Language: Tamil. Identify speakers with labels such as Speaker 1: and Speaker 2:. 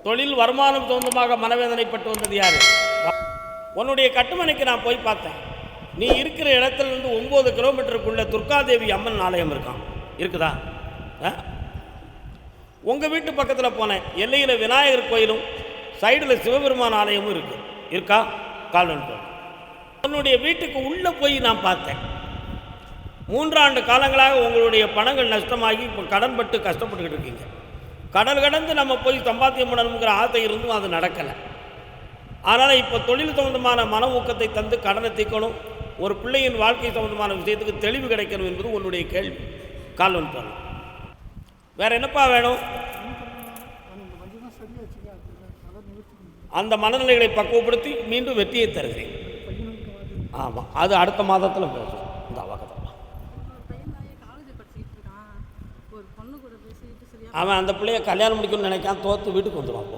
Speaker 1: தொழில் வருமானம் சொந்தமாக மனவேதனைப்பட்டு வந்தது யார்? உன்னுடைய கட்டுமனைக்கு நான் போய் பார்த்தேன். நீ இருக்கிற இடத்துலேருந்து 9 கிலோமீட்டருக்குள்ள துர்காதேவி அம்மன் ஆலயம் இருக்கான், இருக்குதா? உங்கள் வீட்டு பக்கத்தில் போனேன், எல்லையில் விநாயகர் கோயிலும் சைடில் சிவபெருமான் ஆலயமும் இருக்கா? கால்வன் போனேன். உன்னுடைய வீட்டுக்கு உள்ளே போய் நான் பார்த்தேன். 3 ஆண்டு காலங்களாக உங்களுடைய பணங்கள் நஷ்டமாகி இப்போ கடன்பட்டு கஷ்டப்பட்டுக்கிட்டு இருக்கீங்க. கடல் கடந்து நம்ம போய் சம்பாத்தியம் பண்ணணுங்கிற ஆசை இருந்தும் அது நடக்கலை. அதனால் இப்போ தொழில் சம்பந்தமான மன ஊக்கத்தை தந்து கடனை தீர்க்கணும், ஒரு பிள்ளையின் வாழ்க்கை சம்பந்தமான விஷயத்துக்கு தெளிவு கிடைக்கணும் என்பது உன்னுடைய கேள்வி. கால்வன் போகணும். வேறு என்னப்பா வேணும்? அந்த மனநிலைகளை பக்குவப்படுத்தி மீண்டும் வெற்றியை தருகிறேன். ஆமாம், அது அடுத்த மாதத்தில் பேசும். இந்த அவகதம் அவன் அந்த பிள்ளைய கல்யாணம் முடிக்கணும்னு நினைக்கான், தோற்று வீட்டுக்கு வந்துடுவான். அப்போ